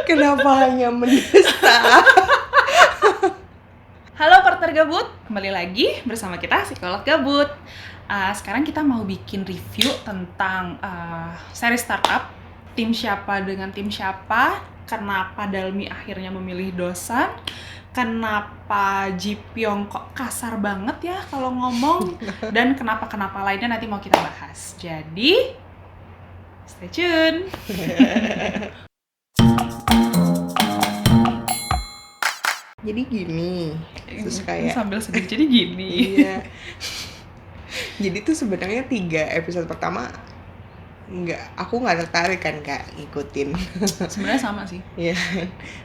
Kenapa hanya menista? Halo partner gabut, kembali lagi bersama kita Psikolog Gabut. Sekarang kita mau bikin review tentang seri startup. Tim siapa dengan tim siapa, kenapa Dalmi akhirnya memilih Dosan, kenapa Ji Pyong kok kasar banget ya kalau ngomong, dan kenapa lainnya nanti mau kita bahas. Jadi, stay tune! Jadi gini, terus kayak sambil sedih jadi gini. Iya. Jadi tuh sebenarnya 3 episode pertama aku nggak tertarik kan Kak ngikutin. Sebenarnya sama sih. Iya.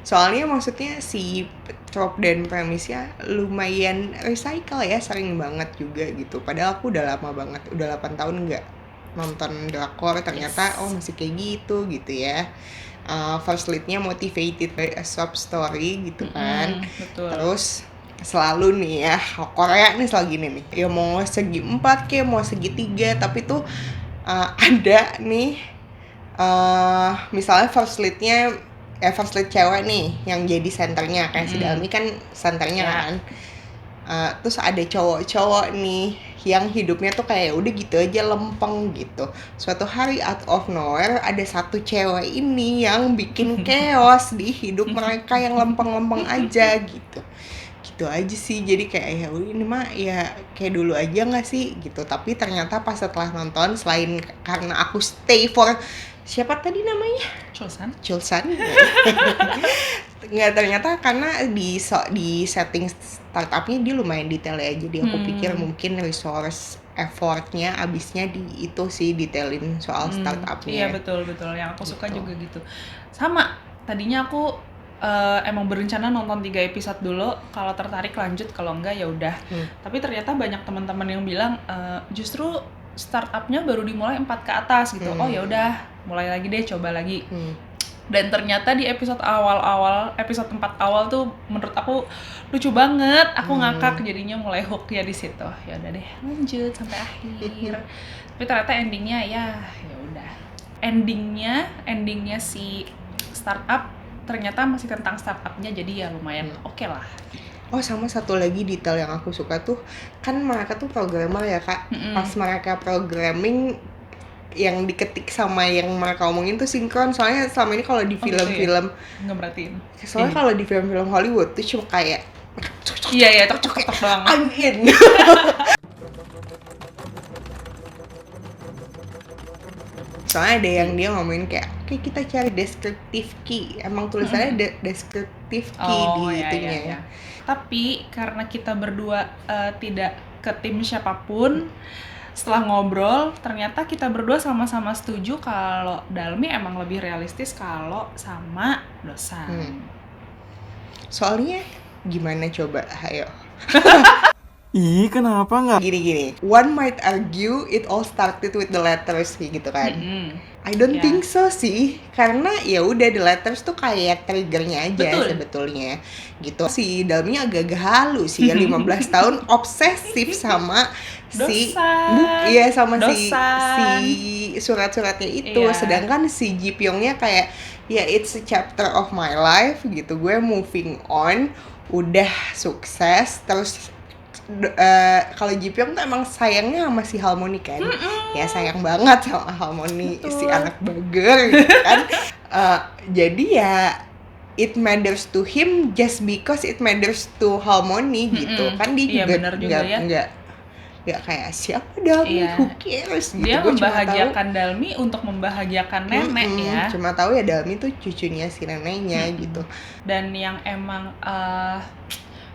Soalnya maksudnya si trope dan premisnya lumayan recycle ya, sering banget juga gitu. Padahal aku udah lama banget, udah 8 tahun nggak nonton drakor, ternyata Yes. masih kayak gitu ya. First lead-nya motivated by a sob story gitu kan. Betul. Terus selalu nih ya, Korea nih selalu gini nih, ya mau segi 4 kayak mau segi 3, tapi tuh ada nih misalnya first lead cewek nih yang jadi senternya, kayak si Dalmi kan senternya kan. Terus ada cowok-cowok nih yang hidupnya tuh kayak udah gitu aja lempeng gitu. Suatu hari out of nowhere ada satu cewek ini yang bikin chaos di hidup mereka yang lempeng-lempeng aja gitu aja sih. Jadi kayak ya ini mah ya kayak dulu aja nggak sih gitu. Tapi ternyata pas setelah nonton, selain karena aku stay for siapa tadi namanya? Chulsan. Nggak, ternyata karena di setting startupnya dia lumayan detail ya. Jadi aku pikir mungkin resource effortnya abisnya di itu sih, detailin soal startupnya. Iya betul yang aku suka juga gitu. Sama, tadinya aku emang berencana nonton 3 episode dulu, kalau tertarik lanjut, kalau enggak ya udah. Tapi ternyata banyak teman-teman yang bilang justru startupnya baru dimulai 4 ke atas gitu. Oh ya udah, mulai lagi deh, coba lagi. Dan ternyata di episode 4 awal tuh menurut aku lucu banget. Aku ngakak, jadinya mulai hook ya di situ. Ya udah deh, lanjut sampai akhir. Tapi ternyata endingnya ya udah. Endingnya si startup ternyata masih tentang startupnya, jadi ya lumayan oke lah. Oh, sama satu lagi detail yang aku suka tuh, kan mereka tuh programmer ya Kak. Pas mereka programming, yang diketik sama yang mereka omongin tuh sinkron. Soalnya selama ini kalau di film-film nggak berartiin. Soalnya kalau di film-film Hollywood tuh cuma kayak iya tok doang. Angin. Soalnya ada yang dia ngomongin kayak, oke kita cari descriptive key. Emang tulisannya descriptive key di itunya ya. Tapi karena kita berdua tidak ke tim siapapun, setelah ngobrol ternyata kita berdua sama-sama setuju kalau Dalmi emang lebih realistis kalau sama Dosan. Soalnya gimana coba, ayo. Ih, kenapa nggak? Gini. One might argue it all started with the letters gitu kan. I don't think so sih, karena ya udah the letters tuh kayak triggernya aja sebetulnya gitu. Si Dalmi agak-agak halu sih ya, 15 tahun obsesif sama si surat-suratnya itu. Sedangkan si Ji Pyongnya kayak ya it's a chapter of my life gitu, gue moving on, udah sukses. Terus kalau Ji Pyong tuh emang sayangnya sama si Harmony kan. Ya sayang banget sama Harmony. Betul. Si anak burger gitu kan. Jadi ya it matters to him just because it matters to Harmony gitu kan. Dia juga nggak kayak siapa Dalmi, who cares gitu. Dia membahagiakan Dalmi untuk membahagiakan nenek ya. Cuma tahu ya Dalmi tuh cucunya si neneknya gitu. Dan yang emang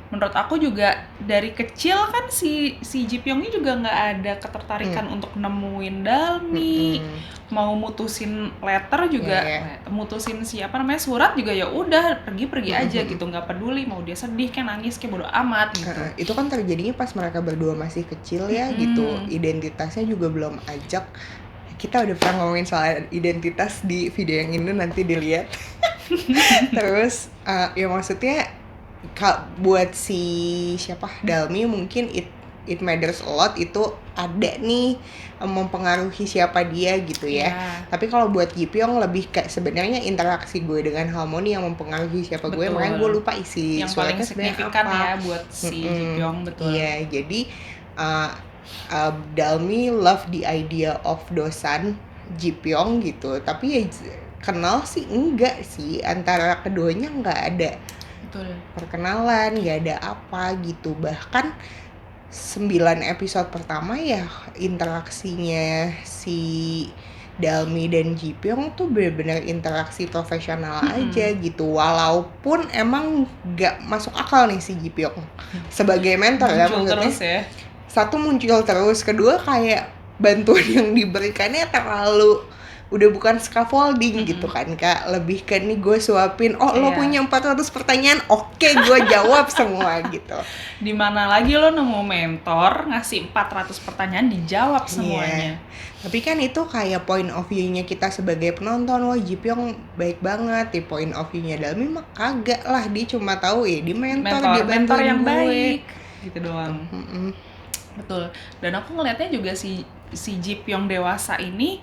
menurut aku juga dari kecil kan si Ji Pyongnya juga nggak ada ketertarikan untuk nemuin Dalmi. Mau mutusin letter juga, mutusin surat juga ya udah pergi aja gitu, nggak peduli mau dia sedih kayak nangis kayak bodo amat gitu. Itu kan terjadinya pas mereka berdua masih kecil ya gitu, identitasnya juga belum ajak. Kita udah pernah ngomongin soal identitas di video yang ini, nanti dilihat. Terus ya maksudnya buat si Dalmi mungkin it matters a lot itu ada nih mempengaruhi siapa dia gitu ya. Tapi kalau buat Ji Pyong lebih kayak sebenarnya interaksi gue dengan Harmony yang mempengaruhi siapa gue, makanya gue lupa isi yang paling signifikan ya buat si Ji Pyong. Betul. Iya, jadi Dalmi love the idea of Dosan Ji Pyong gitu, tapi ya kenal sih enggak sih, antara keduanya nggak ada perkenalan, nggak ada apa gitu. Bahkan 9 episode pertama ya interaksinya si Dalmi dan Ji Pyong tuh benar-benar interaksi profesional aja gitu, walaupun emang nggak masuk akal nih si Ji Pyong sebagai mentor ya, maksudnya satu muncul terus, kedua kayak bantuan yang diberikannya terlalu udah bukan scaffolding gitu kan Kak, lebih ke nih gue suapin, lo punya 400 pertanyaan, oke gue jawab semua gitu. Dimana lagi lo nemu mentor ngasih 400 pertanyaan dijawab semuanya. Tapi kan itu kayak point of view-nya kita sebagai penonton, wah Ji Pyong baik banget. Di point of view-nya Dalmi mah kagak lah, dia cuma tahu dia mentor yang gue. Baik gitu doang. Betul. Dan aku ngelihatnya juga si Ji Pyong dewasa ini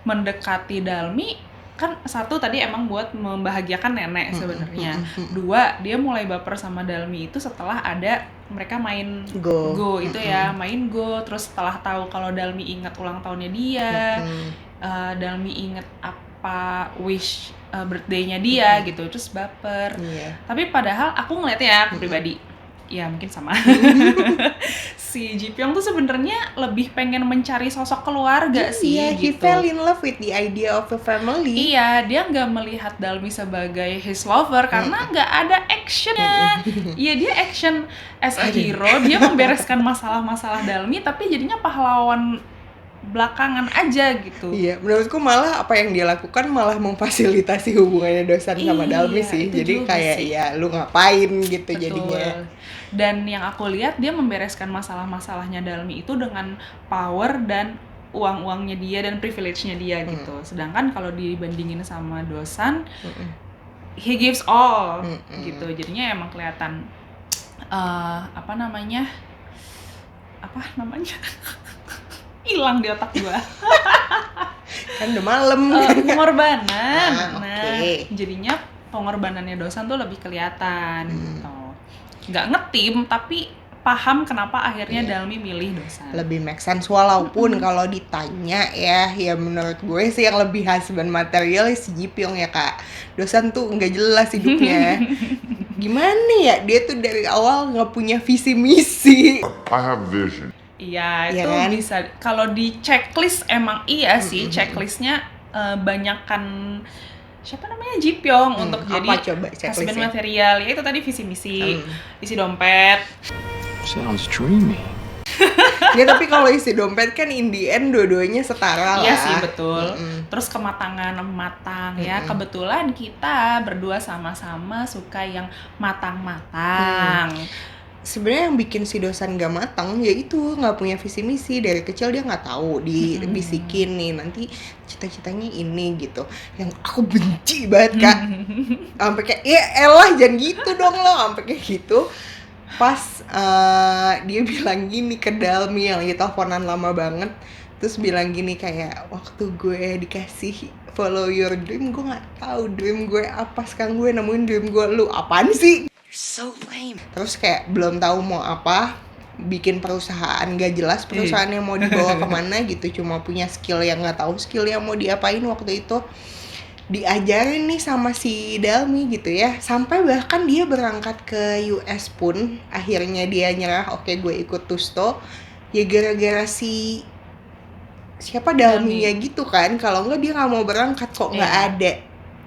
mendekati Dalmi kan, satu tadi emang buat membahagiakan nenek sebenarnya. Dua, dia mulai baper sama Dalmi itu setelah ada mereka main Go itu ya, main Go, terus setelah tahu kalau Dalmi ingat ulang tahunnya dia, Dalmi ingat apa wish birthday-nya dia gitu, terus baper. Tapi padahal aku ngeliatnya ya, aku pribadi ya mungkin sama. Si Ji Pyong tuh sebenarnya lebih pengen mencari sosok keluarga sih gitu. He fell in love with the idea of a family. Iya, dia nggak melihat Dalmi sebagai his lover karena nggak ada actionnya. Iya, dia action as a hero, dia membereskan masalah-masalah Dalmi, tapi jadinya pahlawan belakangan aja gitu. Iya, menurutku malah apa yang dia lakukan malah memfasilitasi hubungannya Dosan sama Dalmi sih. Jadi kayak sih. Ya lu ngapain gitu. Betul. Jadinya. Dan yang aku lihat dia membereskan masalah-masalahnya Dalmi itu dengan power dan uang-uangnya dia dan privilege-nya dia gitu. Sedangkan kalau dibandingin sama Dosan, he gives all gitu. Jadinya emang kelihatan apa namanya? Hilang di otak gua. Kan udah malam. Pengorbanan. Jadinya pengorbanannya Dosan tuh lebih kelihatan gitu. Nggak ngetim tapi paham kenapa akhirnya Dalmi milih Dosan. Lebih make sense, walaupun kalau ditanya ya menurut gue sih yang lebih husband material si Ji Pyong ya Kak. Dosan tuh nggak jelas hidupnya. Gimana ya, dia tuh dari awal nggak punya visi misi. I have vision. Iya, itu kan? Bisa. Kalau di checklist emang iya sih, checklistnya banyakan siapa namanya Ji Pyong untuk jadi husband material. Ya itu tadi visi misi, isi dompet. Sounds dreamy. Ya tapi kalau isi dompet kan in the end dua-duanya setara lah. Iya sih betul. Terus kematangan matang ya. Kebetulan kita berdua sama-sama suka yang matang-matang. Sebenarnya yang bikin si Dosan gak matang ya itu nggak punya visi misi. Dari kecil dia nggak tahu, dibisikin nih nanti cita-citanya ini gitu, yang aku benci banget Kak. Sampai kayak ya elah jangan gitu dong lo, sampai kayak gitu. Pas dia bilang gini ke Dalmi yang lagi teleponan lama banget, terus bilang gini kayak, waktu gue dikasih follow your dream, gue nggak tahu dream gue apa, sekarang gue nemuin dream gue. Lu apaan sih? So lame. Terus kayak belum tahu mau apa, bikin perusahaan gak jelas perusahaannya mau dibawa kemana gitu, cuma punya skill yang nggak tahu skill yang mau diapain waktu itu. Diajarin nih sama si Dalmi gitu ya, sampai bahkan dia berangkat ke US pun akhirnya dia nyerah, oke gue ikut Tusto ya gara-gara si siapa Dalminya gitu kan. Kalau enggak dia nggak mau berangkat kok, nggak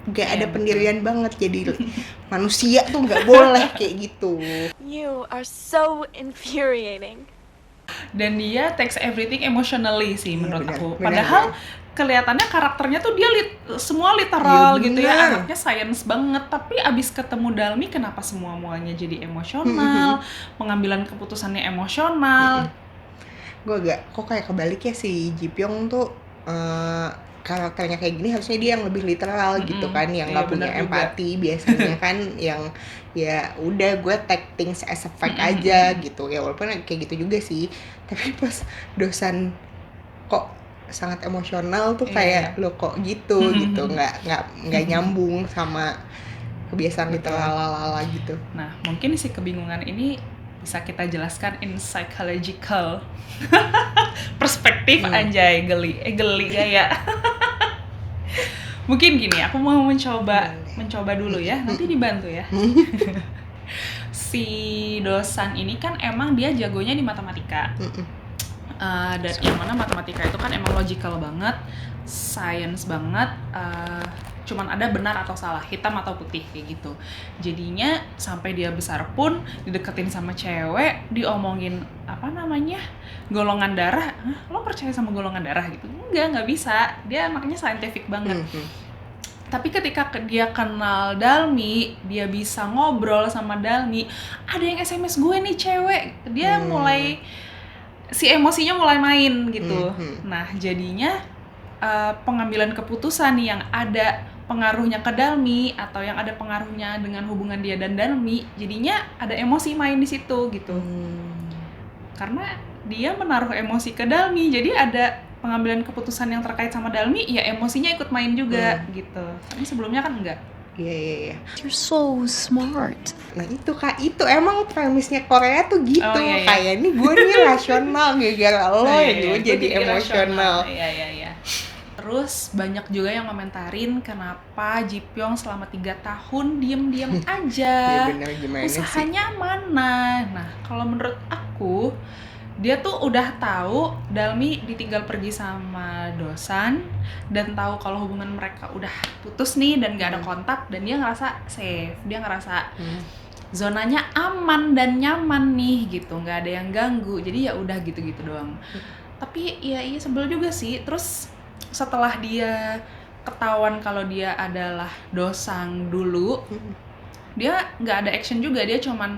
ada pendirian banget. Jadi manusia tuh nggak boleh kayak gitu. You are so infuriating. Dan dia takes everything emotionally sih menurut aku. Padahal kelihatannya karakternya tuh dia semua literal gitu ya, anaknya science banget. Tapi abis ketemu Dalmi kenapa semuanya jadi emosional, pengambilan keputusannya emosional. Gue agak kok kayak kebalik ya, si Ji Pyong tuh karakternya kayak gini harusnya dia yang lebih literal gitu kan, yang Iya, nggak punya benar juga. empati biasanya kan yang ya udah gue take things as a fact aja gitu ya, walaupun kayak gitu juga sih, tapi pas dosan kok sangat emosional tuh Iya, kayak iya. lo kok gitu gitu, nggak nyambung sama kebiasaan Betul. literal lala gitu. Nah, mungkin si kebingungan ini bisa kita jelaskan in psychological perspektif. Anjay, geli gaya. Mungkin gini, aku mau mencoba dulu ya, nanti dibantu ya. Si dosan ini kan emang dia jagonya di matematika. Dan yang mana matematika itu kan emang logical banget, science banget, cuman ada benar atau salah, hitam atau putih kayak gitu. Jadinya sampai dia besar pun dideketin sama cewek, diomongin golongan darah. Hah, lo percaya sama golongan darah gitu? Nggak bisa. Dia anaknya scientific banget. Tapi ketika dia kenal Dalmi, dia bisa ngobrol sama Dalmi, ada yang SMS gue nih cewek, dia mulai si emosinya mulai main gitu. Nah, jadinya pengambilan keputusan yang ada pengaruhnya ke Dalmi atau yang ada pengaruhnya dengan hubungan dia dan Dalmi, jadinya ada emosi main di situ gitu. Karena dia menaruh emosi ke Dalmi, jadi ada pengambilan keputusan yang terkait sama Dalmi, ya emosinya ikut main juga gitu. Tapi sebelumnya kan enggak. Iya. You're so smart. Nah itu Kak, itu emang premisnya Korea tuh gitu. Oh, iya. Kayak ini gue nih rasional gara-gara lo ya gue jadi emosional. Iya. Terus banyak juga yang komentarin kenapa Ji Pyong selama 3 tahun diem-diem aja. Iya bener, gimana Usahanya mana? Nah, kalau menurut aku dia tuh udah tahu Dalmi ditinggal pergi sama Dosan dan tahu kalau hubungan mereka udah putus nih dan gak ada kontak, dan dia ngerasa safe, dia ngerasa zonanya aman dan nyaman nih gitu, nggak ada yang ganggu, jadi ya udah gitu-gitu doang. Tapi iya sebel juga sih. Terus setelah dia ketahuan kalau dia adalah Dosang dulu, dia nggak ada action juga, dia cuman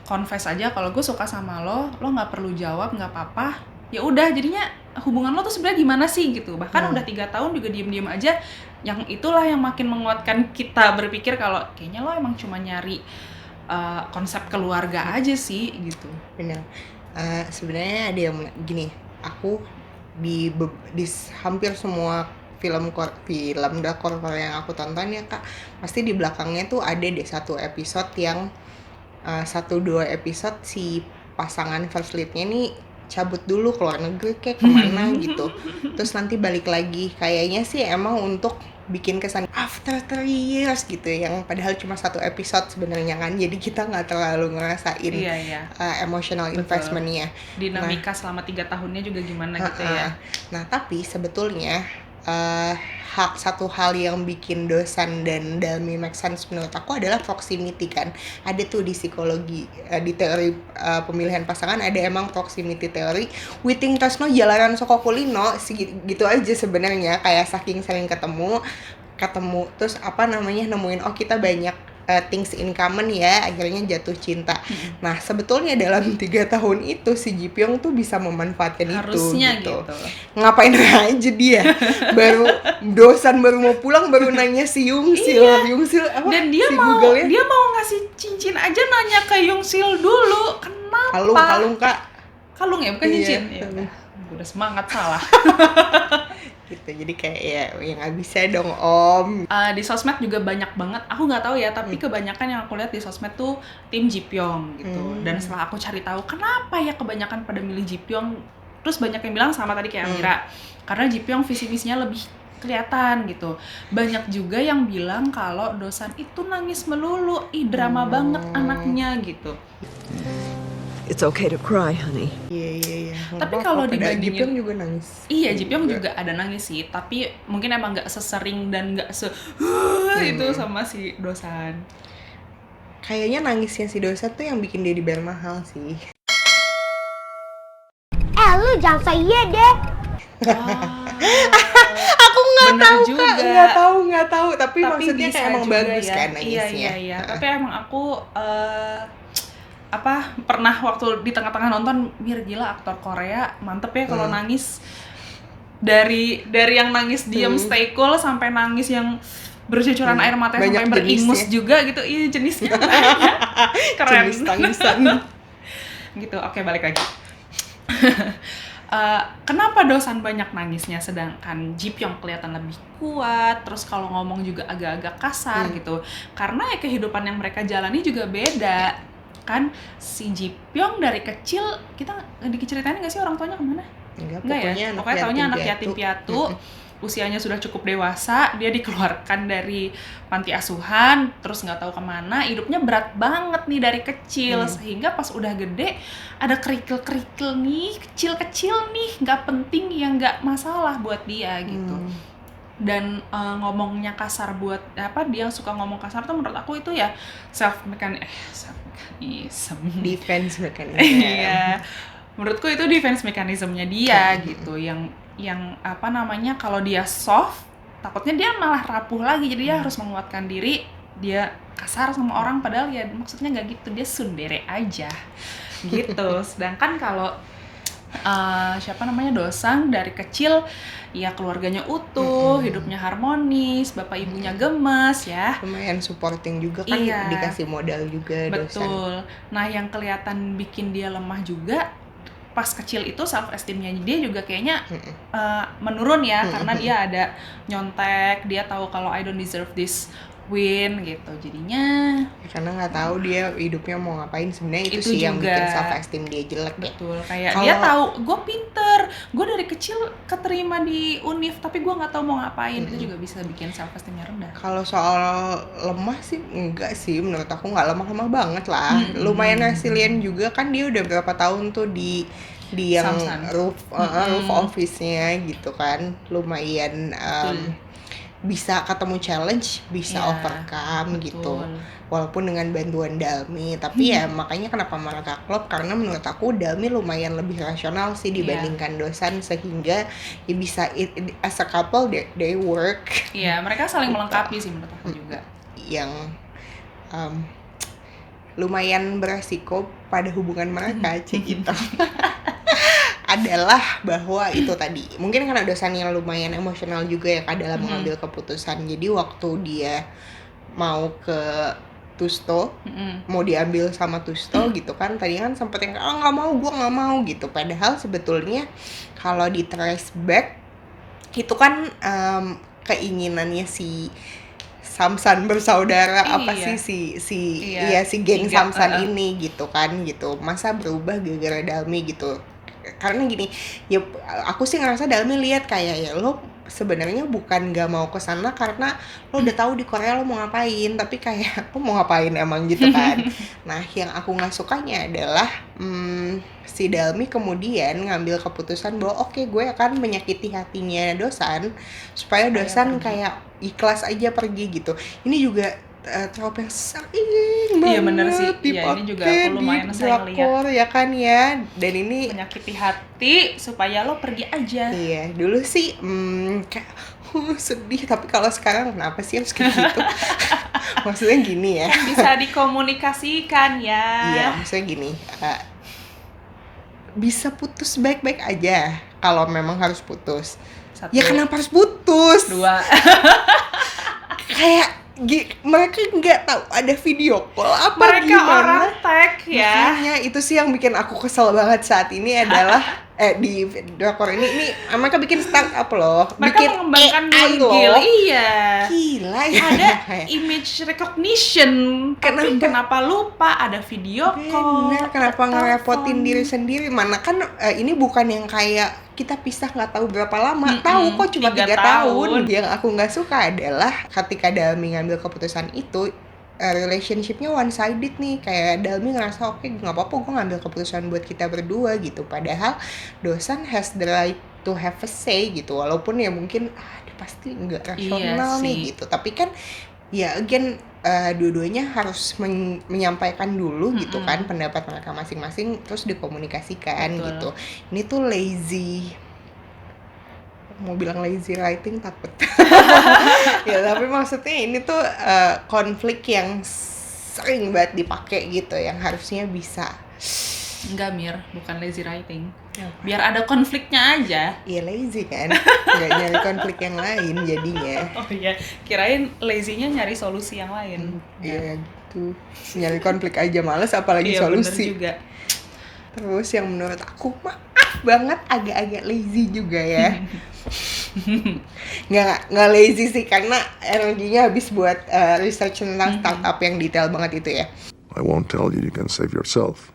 confess aja kalau gue suka sama lo nggak perlu jawab, nggak apa-apa, ya udah. Jadinya hubungan lo tuh sebenarnya gimana sih gitu. Bahkan udah 3 tahun juga diem-diem aja, yang itulah yang makin menguatkan kita berpikir kalau kayaknya lo emang cuma nyari konsep keluarga aja sih gitu. Bener. Sebenarnya ada yang gini, aku di hampir semua film drakor Korea yang aku tonton ya Kak, pasti di belakangnya tuh ada deh satu episode yang 1-2 episode si pasangan first lead-nya nih cabut dulu ke luar negeri kayak kemana gitu, terus nanti balik lagi. Kayaknya sih emang untuk bikin kesan after 3 years gitu, yang padahal cuma 1 episode sebenarnya kan, jadi kita nggak terlalu ngerasain emotional investment-nya. Dinamika selama 3 tahunnya juga gimana gitu ya. Nah tapi sebetulnya satu hal yang bikin Dosan dan Dalmi make sense menurut aku adalah proximity kan. Ada tuh di psikologi, di teori pemilihan pasangan ada emang proximity teori. Witing Tresno jalanan soko kulino gitu aja sebenarnya, kayak saking sering ketemu terus nemuin kita banyak things in common ya, akhirnya jatuh cinta. Nah sebetulnya dalam 3 tahun itu si Ji Pyong tuh bisa memanfaatkan harusnya itu gitu. gitu. Ngapain aja dia Dosan baru mau pulang baru nanya si Yungsil apa? Dan dia si mau ngasih cincin aja nanya ke Yungsil dulu. Kenapa? Kalung Kak. Kalung ya, bukan cincin. Iya. Ya udah semangat salah. Gitu, jadi kayak ya nggak bisa dong Om. Di sosmed juga banyak banget, aku nggak tahu ya, tapi kebanyakan yang aku lihat di sosmed tuh tim Ji Pyong gitu. Dan setelah aku cari tahu kenapa ya kebanyakan pada milih Ji Pyong, terus banyak yang bilang sama tadi kayak Amira, karena Ji Pyong visi misinya lebih kelihatan gitu. Banyak juga yang bilang kalau Dosan itu nangis melulu, drama banget anaknya gitu. It's okay to cry, honey. Iya. Tapi kalau dibandingin, Ji Pyong juga nangis. Iya, Ji Pyong juga ada nangis sih, tapi mungkin emang nggak sesering dan nggak itu sama si Dosan. Kayaknya nangisnya si Dosan tuh yang bikin dia dibayar mahal sih. Lu jangan so iya deh. Aku nggak tahu juga. Kak, nggak tahu. Tapi maksudnya bisa kayak emang juga bagus ya. kan nangisnya. Iya. Tapi emang aku pernah waktu di tengah-tengah nonton, mir gila aktor Korea mantep ya kalau nangis. dari yang nangis diam stay cool sampai nangis yang bercucuran air mata Banyak sampai beringus jenisnya. juga gitu. Iya, jenisnya banyak. Keren. Jenis tangisan. Gitu. Oke, balik lagi. Kenapa Dosan banyak nangisnya sedangkan Ji Pyong kelihatan lebih kuat, terus kalau ngomong juga agak-agak kasar gitu. Karena ya kehidupan yang mereka jalani juga beda. Kan si Ji Pyong dari kecil, kita diceritain nggak sih orang tuanya kemana? Enggak, Ya? Pokoknya taunya anak yatim piatu. Usianya sudah cukup dewasa, dia dikeluarkan dari panti asuhan, terus nggak tahu kemana, hidupnya berat banget nih dari kecil, sehingga pas udah gede, ada kerikil-kerikil nih, kecil-kecil nih, nggak penting yang nggak masalah buat dia gitu. Dan ngomongnya kasar buat, dia suka ngomong kasar tuh menurut aku itu ya self-mechanism. Defense mechanism. Iya, menurutku itu defense mechanism-nya dia gitu, yang kalau dia soft takutnya dia malah rapuh lagi, jadi dia harus menguatkan diri, dia kasar sama orang padahal ya maksudnya nggak gitu, dia tsundere aja gitu. Sedangkan kalau Dosang dari kecil ya keluarganya utuh, hidupnya harmonis, bapak ibunya gemes ya, Lumayan supporting juga kan, Iya. dikasih modal juga Dosan. betul. Nah yang kelihatan bikin dia lemah juga pas kecil itu self esteemnya dia juga kayaknya menurun ya, karena dia ada nyontek, dia tahu kalau I don't deserve this win gitu, jadinya Karena nggak tahu dia hidupnya mau ngapain, sebenarnya itu Itu sih yang juga. bikin self esteem dia jelek ya. betul kayak Kalau- dia tahu gue pinter, gue dari kecil keterima di univ tapi gue nggak tahu mau ngapain, itu juga bisa bikin self esteemnya rendah. Kalau soal lemah sih enggak sih, menurut aku nggak lemah-lemah banget lah. Lumayan resilient juga kan, dia udah berapa tahun tuh di yang Samsan. roof office-nya gitu kan, lumayan bisa ketemu challenge, bisa Ya, overcome gitu. betul. Walaupun dengan bantuan Dalmi, tapi ya makanya kenapa mereka klop, karena menurut aku Dalmi lumayan lebih rasional sih dibandingkan Dosan, sehingga ya bisa as a couple they work Iya, mereka saling melengkapi sih menurut aku juga. yang lumayan beresiko pada hubungan mereka gitu. Adalah bahwa itu tadi mungkin karena Dosannya lumayan emosional juga ya Kak, dalam mengambil keputusan. Jadi waktu dia mau ke Tusto, mau diambil sama Tusto gitu kan, tadi kan sempet yang nggak mau, gue nggak mau gitu. Padahal sebetulnya kalau di trace back itu kan keinginannya si Samsan bersaudara, apa Iya. sih si Iya, geng tiga, Samsan ini gitu kan, gitu. Masa berubah gara-gara Dalmi gitu. Karena gini, ya aku sih ngerasa Dalmi lihat kayak ya lo sebenarnya bukan gak mau kesana karena lo udah tahu di Korea lo mau ngapain, tapi kayak lo mau ngapain emang gitu kan. Nah yang aku nggak sukanya adalah si Dalmi kemudian ngambil keputusan bahwa oke, gue akan menyakiti hatinya Dosan supaya Dosan kayak ikhlas aja pergi gitu. Ini juga trope yang sering banget Iya, bener sih. Iya, ini juga aku lumayan sering drakor ya kan ya. Dan ini Menyakiti hati supaya lo pergi aja. iya, dulu sih kayak sedih, tapi kalau sekarang kenapa sih harus kayak gitu? Maksudnya gini ya. Bisa dikomunikasikan ya. Iya, maksudnya gini. Bisa putus baik-baik aja kalau memang harus putus. Satu, Ya kenapa harus putus? dua. Kayak mereka nggak tahu ada video call apa Mereka gimana. orang tag ya. Makanya itu sih yang bikin aku kesel banget saat ini adalah di drakor ini mereka bikin startup loh, Mereka bikin mengembangkan AI Gil. loh. Iya. Gila ya. Ada image recognition. Tapi kenapa lupa ada video call? Bener, kenapa telepon. ngerepotin diri sendiri? Mana kan ini bukan yang kayak kita pisah nggak tahu berapa lama, tahu kok cuma 3 3 tahun. tahun. Yang aku nggak suka adalah ketika Dalmi ngambil keputusan itu, relationshipnya one sided nih, kayak Dalmi ngerasa oke, nggak apa-apa gue ngambil keputusan buat kita berdua gitu, padahal Dosan has the right to have a say gitu, walaupun ya mungkin dia pasti nggak rasional nih sih. gitu, tapi kan ya again dua-duanya harus menyampaikan dulu gitu kan pendapat mereka masing-masing, terus dikomunikasikan. Betul. Gitu. Ini tuh lazy, mau bilang lazy writing takut. Ya tapi maksudnya ini tuh konflik yang sering banget dipakai gitu, yang harusnya bisa Enggak Mir, bukan lazy writing. Biar ada konfliknya aja. Iya lazy kan, nggak nyari konflik yang lain jadinya. Oh iya, kirain lazy-nya nyari solusi yang lain. Iya gitu, nyari konflik aja males apalagi Iya, solusi. bener juga. Terus yang menurut aku maaf banget agak-agak lazy juga ya. nggak lazy sih karena energinya habis buat research tentang startup yang detail banget itu ya. I won't tell you can save yourself,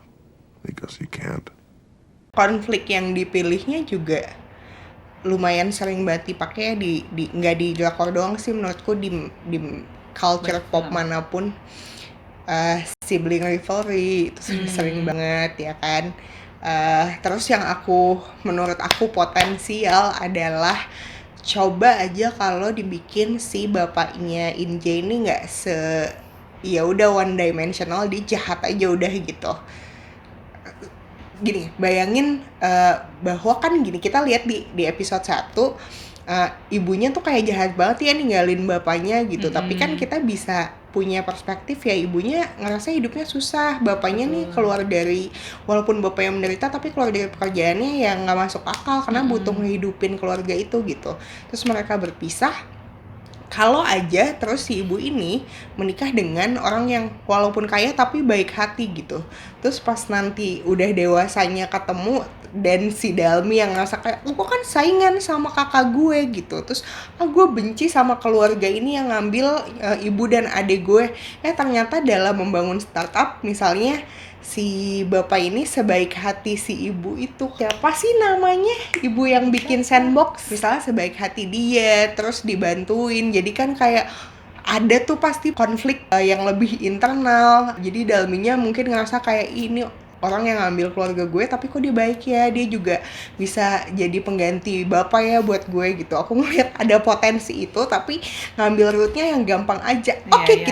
because you can't. Konflik yang dipilihnya juga lumayan sering banget dipakai ya di nggak di drakor doang sih menurutku di culture pop manapun. Sibling rivalry itu sering banget ya kan. Terus yang menurut aku potensial adalah coba aja kalau dibikin si bapaknya Injay ini nggak ya udah one dimensional, dia jahat aja udah gitu. Gini, bayangin bahwa kan gini, kita lihat di episode 1 ibunya tuh kayak jahat banget ya ninggalin bapaknya gitu. Tapi kan kita bisa punya perspektif ya, ibunya ngerasa hidupnya susah, bapaknya nih keluar dari, walaupun bapaknya menderita tapi keluar dari pekerjaannya yang nggak masuk akal karena butuh ngehidupin keluarga itu gitu. Terus mereka berpisah. Kalau aja terus si ibu ini menikah dengan orang yang walaupun kaya tapi baik hati gitu. Terus pas nanti udah dewasanya ketemu dan si Dalmi yang ngerasa kayak gue kan saingan sama kakak gue gitu. Terus gue benci sama keluarga ini yang ngambil ibu dan adik gue. Ternyata dalam membangun startup misalnya si bapak ini sebaik hati si ibu itu, siapa sih namanya ibu yang bikin sandbox, misalnya sebaik hati dia terus dibantuin, jadi kan kayak ada tuh pasti konflik yang lebih internal. Jadi Dalminya mungkin ngerasa kayak ini orang yang ngambil keluarga gue tapi kok dia baik ya, dia juga bisa jadi pengganti bapak ya buat gue gitu. Aku ngeliat ada potensi itu tapi ngambil route-nya yang gampang aja. Oke,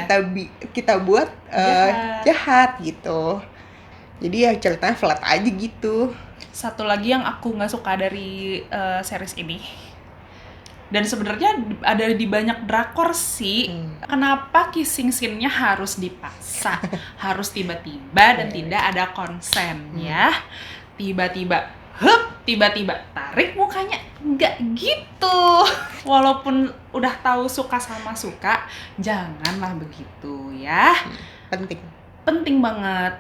kita buat jahat gitu. Jadi ya ceritanya flat aja gitu. Satu lagi yang aku nggak suka dari series ini, dan sebenarnya ada di banyak drakor sih, kenapa kissing scene-nya harus dipaksa, harus tiba-tiba dan tidak ada konsen ya. Tiba-tiba tarik mukanya, nggak gitu. Walaupun udah tahu suka sama suka, janganlah begitu ya. Penting banget.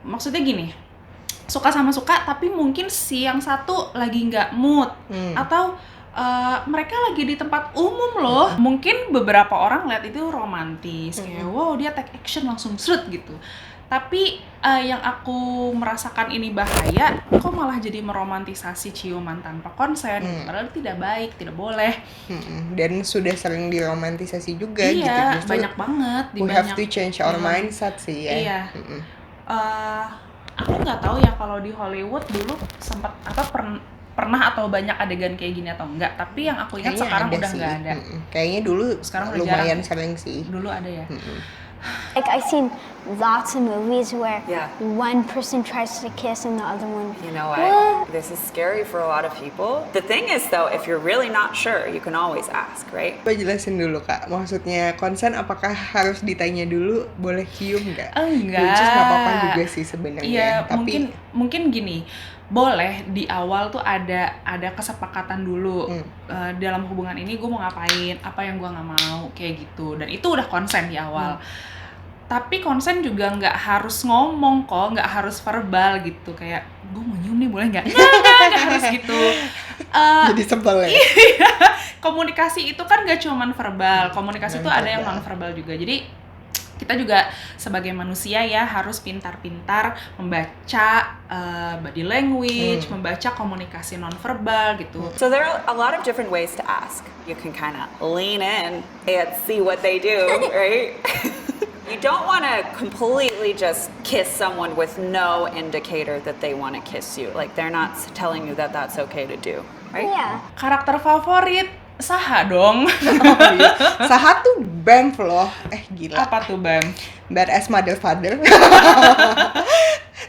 Maksudnya gini, suka sama suka tapi mungkin si yang satu lagi nggak mood atau mereka lagi di tempat umum loh. Mungkin beberapa orang lihat itu romantis, kayak wow dia take action langsung srut gitu. Tapi yang aku merasakan ini bahaya, kok malah jadi meromantisasi ciuman tanpa konsen, padahal tidak baik, tidak boleh. Dan sudah sering diromantisasi juga iya, gitu. Banyak banget. We have to change our mindset sih ya. Iya. Aku nggak tahu ya kalau di Hollywood dulu sempat pernah atau banyak adegan kayak gini atau enggak, tapi yang aku ingat sekarang udah nggak ada. Kayaknya dulu sekarang lumayan sering sih. Dulu ada ya. Like I've seen lots of movies where Yeah. one person tries to kiss and the other one. You know what? This is scary for a lot of people. The thing is though, if you're really not sure, you can always ask, right? Coba jelasin dulu Kak, maksudnya konsen apakah harus ditanya dulu boleh cium nggak? Enggak. Which is nggak apa-apa juga sih sebenarnya. Iya, tapi mungkin gini, boleh di awal tuh ada kesepakatan dulu. Dalam hubungan ini gue mau ngapain, apa yang gue nggak mau, kayak gitu. Dan itu udah konsen di awal. Tapi konsen juga nggak harus ngomong kok, nggak harus verbal gitu. Kayak, gue mau nyium nih boleh nggak? Nggak harus gitu. jadi sebel ya? Iya, komunikasi itu kan nggak cuman verbal. Komunikasi itu ada yang non-verbal juga. Jadi, kita juga sebagai manusia ya harus pintar-pintar membaca body language, membaca komunikasi non-verbal gitu. So there are a lot of different ways to ask. You can kind of lean in and see what they do, right? You don't want to completely just kiss someone with no indicator that they want to kiss you. Like they're not telling you that that's okay to do, right? Yeah. Karakter favorit Saha dong. Oh iya. Saha tuh BAMF loh. Gila. Apa tuh Bam? Badass mother father.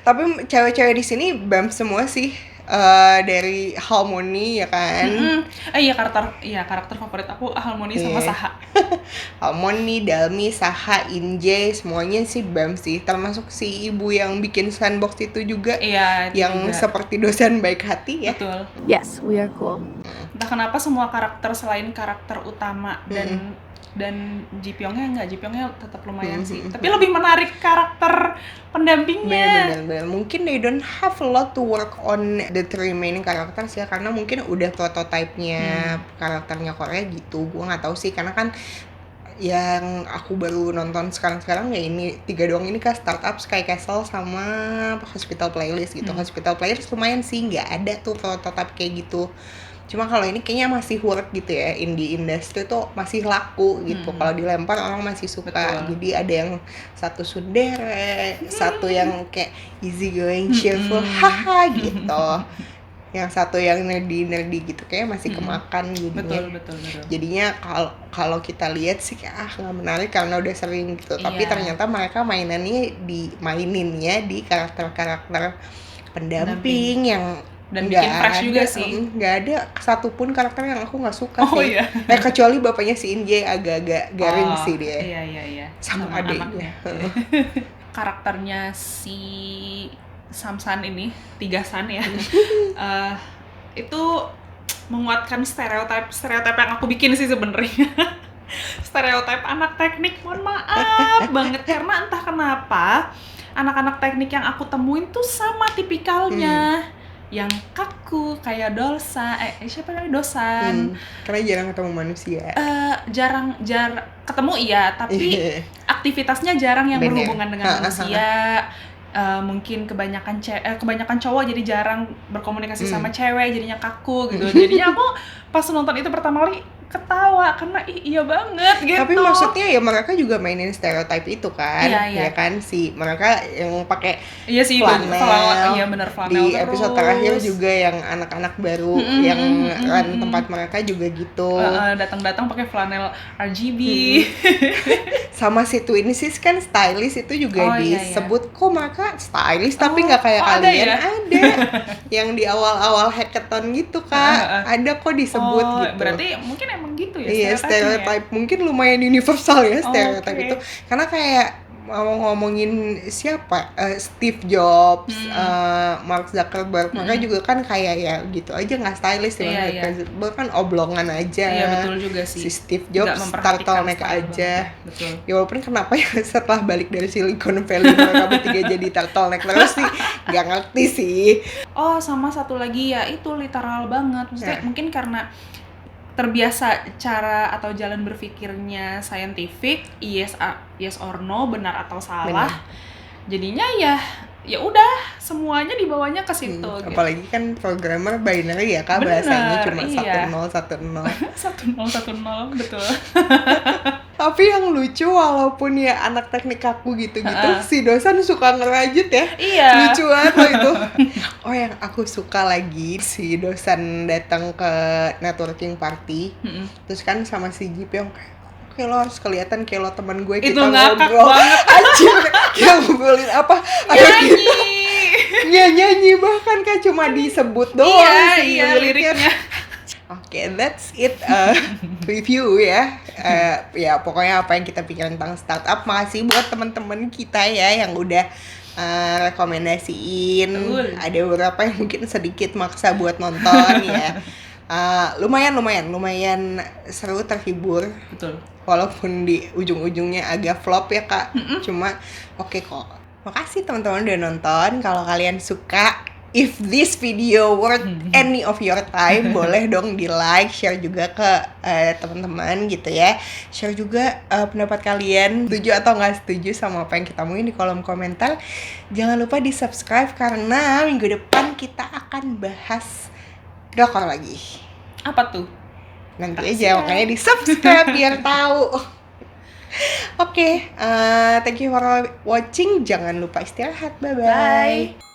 Tapi cewek-cewek di sini BAMF semua sih. dari Harmony ya kan. Karakter favorit aku Harmony sama Iya. Saha. Harmony, Dalmi, Saha, Injay, semuanya sih BAM sih. Termasuk si ibu yang bikin sandbox itu juga. Iya, itu Yang juga. seperti dosen baik hati ya. Betul. Yes, we are cool. Entah kenapa semua karakter selain karakter utama dan Ji Pyongnya tetap lumayan sih. Tapi lebih menarik karakter pendampingnya. Bener. Mungkin they don't have a lot to work on the three main characters ya, karena mungkin udah prototype-nya karakternya Korea gitu. Gua nggak tahu sih, karena kan yang aku baru nonton sekarang ya ini 3 doang ini kan Startup, Sky Castle sama Hospital Playlist gitu. Hospital Playlist lumayan sih, nggak ada tuh prototype kayak gitu. Cuma kalau ini kayaknya masih work gitu ya, indie industry tuh masih laku gitu. Kalau dilempar orang masih suka. Betul. Jadi ada yang satu tsundere, satu yang kayak easy going, cheerful, haha gitu. Yang satu yang nerdy gitu, kayak masih kemakan jadinya. Betul. Jadinya kalau kita lihat sih kayak nggak menarik karena udah sering gitu. Tapi Iya. ternyata mereka maininnya di karakter-karakter pendamping yang Dan nggak bikin fresh juga ada, sih. nggak ada satupun karakter yang aku nggak suka Oh, sih. iya. Kecuali bapaknya si Injay agak-agak garing Oh, sih dia. Iya. Sama adiknya. Karakternya si Samsan ini, 3 San ya. Itu menguatkan stereotip yang aku bikin sih sebenarnya. Stereotip anak teknik, mohon maaf banget, karena entah kenapa anak-anak teknik yang aku temuin tuh sama tipikalnya. Yang kaku kayak siapa namanya Dosan. Karena jarang ketemu manusia. Jarang ketemu iya, tapi Iya. aktivitasnya jarang yang Bener. berhubungan dengan manusia. Mungkin kebanyakan cowok jadi jarang berkomunikasi sama cewek, jadinya kaku gitu. Jadinya aku pas nonton itu pertama kali ketawa karena iya banget gitu. Tapi maksudnya ya mereka juga mainin stereotype itu kan. Iya. Ya kan si mereka yang pakai iya sih, flanel. iya bener, flanel Di episode terus. terakhir juga yang anak-anak baru yang run tempat mereka juga gitu. Datang-datang pakai flanel RGB. Sama si Twin Sis kan stylist itu juga Oh, iya. disebut kok mereka stylist tapi nggak kayak ada kalian. ya? Ada yang di awal-awal hackathon gitu kak. Ada kok disebut Oh, gitu. berarti mungkin emang gitu ya. Iya, stereotipnya ya? stereotype mungkin lumayan universal ya stereotype Oke. itu. Karena kayak mau ngomongin siapa Steve Jobs, Mark Zuckerberg, mereka juga kan kayak ya gitu aja nggak stylish ya. Iya, Mark iya. Zuckerberg kan oblongan aja. Iya, betul juga sih. Si Steve Nggak Jobs memperhatikan turtleneck style aja. banget. Betul. Ya walaupun kenapa ya setelah balik dari Silicon Valley mereka bertiga jadi turtleneck terus sih nggak ngerti sih. Oh, sama satu lagi ya, itu literal banget. Maksudnya Ya. mungkin karena terbiasa cara atau jalan berpikirnya scientific, yes or no, benar atau salah. Jadinya ya udah semuanya dibawanya ke situ gitu. Apalagi kan programmer binary ya kak, Bener, bahasanya cuma iya. 1010. 1010 betul. Tapi yang lucu walaupun ya anak teknik kaku gitu-gitu, si Dosan suka ngerajut ya. Iya. Lucu banget loh itu. Oh yang aku suka lagi, si Dosan datang ke networking party, terus kan sama si Ji Pyong kayak lo harus kelihatan kayak lo teman gue, Itu kita ngakak ngobrol. banget. Anjir, yang ngobrolin apa? Nyanyi. Nyanyi bahkan kan cuma disebut doang sih Iya, liriknya. Oke, that's it review ya. Ya pokoknya apa yang kita pikirin tentang startup. Makasih buat teman-teman kita ya yang udah rekomendasiin. Betul. Ada beberapa yang mungkin sedikit maksa buat nonton ya. Lumayan seru, terhibur. Betul. Walaupun di ujung-ujungnya agak flop ya kak. Cuma oke kok. Makasih teman-teman udah nonton. Kalau kalian suka, if this video worth any of your time, boleh dong di like, share juga ke teman-teman gitu ya. Share juga pendapat kalian, setuju atau nggak setuju sama apa yang kita omongin di kolom komentar. Jangan lupa di subscribe karena minggu depan kita akan bahas drakor lagi. Apa tuh? Nanti aja, makanya di subscribe biar tahu. Oke, thank you for watching. Jangan lupa istirahat. Bye-bye. Bye.